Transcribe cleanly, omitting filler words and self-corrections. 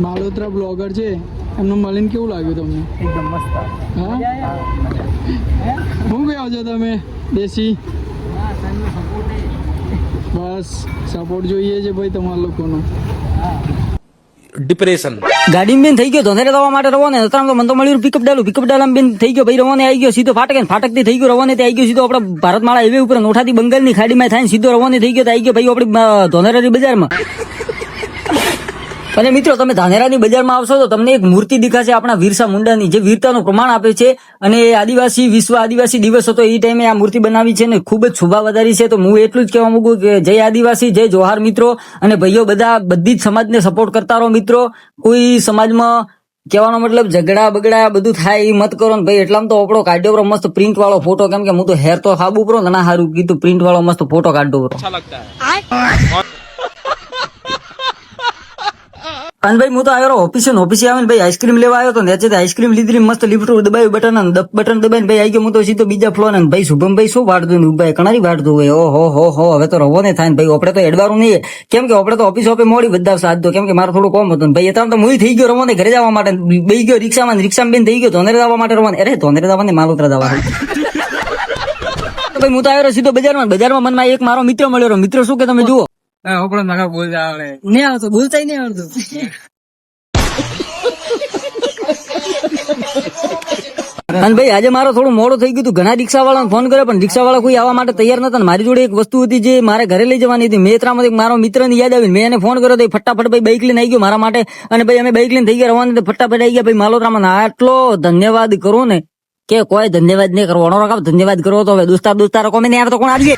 Malotra blogger છે, એમનું મળીને કેવું લાગ્યું તમને? એકદમ મસ્ત. હા, શું કહો છો તમે દેશી? બસ સપોર્ટ જોઈએ છે ભાઈ તમારા લોકોનો. ડિપ્રેશન ગાડીમાં બેન થઈ ગયો ધોધરે દવા માટે રવાને અત્યારે તો મને તો મળ્યું પિકઅપ ડાલું બેન થઈ ગયો ભાઈ રવાને આવી ગયો સીધો ફાટકથી થઈ ગયો રવાને આવી ગયો સીધો આપણે ભારતમાળા હાઈવે ઉપર નોઠાથી બંગાળની ખાડીમાં થાય સીધો રવાને થઈ ગયો આવી ગયો ભાઈ આપણી ધોધરાની બજારમાં. અને મિત્રો તમે ધાનેરાની બજારમાં આવશો તો તમને એક મૂર્તિ દેખાશે આપણા વીરસા મુંડાની, જે વીરતાનું પ્રમાણ આપે છે. અને વિશ્વ આદિવાસી દિવસ હતો એ ટાઈમે આ મૂર્તિ બનાવી છે ને ખૂબ જ શોભા વધારી છે. તો હું એટલું જ કહેવા માંગુ કે જય આદિવાસી, જય જોહાર મિત્રો. અને ભાઈઓ બધી જ સમાજને સપોર્ટ કરતા રહો મિત્રો. કોઈ સમાજમાં કહેવાનો મતલબ ઝઘડા બગડા બધું થાય એ મત કરો ને ભાઈ. એટલામાં તો આપણો કાઢ્યો બરો મસ્ત પ્રિન્ટ વાળો ફોટો, કેમ કે હું તો હેર તો ખાબુ પ્રો ના સારું કીધું પ્રિન્ટ વાળો મસ્ત ફોટો કાઢો પ્રો. અને ભાઈ હું તો આવ્યો ઓફિસે આવીને ભાઈ આઈસ્ક્રીમ લેવા આવ્યો તો ને આઈસ્ક્રીમ લીધી મસ્ત લિફ્ટ દબાવ્યું બટન દબાઈને ભાઈ આવી ગયો. હું તો સીધો બીજા ફ્લોર ને ભાઈ શુભમભાઈ શું વાળતું ને ભાઈ કણારી વાળતું હોય. ઓહો હવે તો રવો ને થાય ને ભાઈ. આપણે તો એડવાનું નહીં, કેમ કે આપણે તો ઓફિસ મોડી બધા સાથ દો, કેમ કે મારે થોડું કોમ હતું ને ભાઈ. અત્યારે તો હું થઈ ગયો રવો ને ઘરે જવા માટે બેસી ગયો રિક્ષામાં બેન થઈ ગયો ધોનેરે જવા માટે રવાને. અરે ધોનેરે જવા ને માલોત્રા જવા. ભાઈ હું તો આવ્યો સીધો બજારમાં મનમાં એક મારો મિત્ર મળ્યો. મિત્ર શું કે તમે જુઓ નહીં આવતો, બોલતા નહીં આવડતું. અને ભાઈ આજે મારો થોડું મોડું થઈ ગયું હતું. ઘણા રિક્ષાવાળાને ફોન કર્યો પણ રિક્ષાવાળા કોઈ આવવા માટે તૈયાર નતા. મારી જોડે એક વસ્તુ હતી જે મારે ઘરે લઈ જવાની હતી. મેત્રામાં મારો મિત્ર ની યાદ આવી, મેં એને ફોન કર્યો તો ફટાફટ ભાઈ બાઇક લઈને આવી ગયો મારા માટે. અને ભાઈ અમે બાઇક લઈને થઈ ગયા રવાના, ફટાફટ આવી ગયા ભાઈ માલોત્રામાં. આટલો ધન્યવાદ કરો ને કે કોઈ ધન્યવાદ નહીં કરવાનો. ધન્યવાદ કરો તો હવે દોસ્તાર કોમે નહીં આવે તો કોણ આવી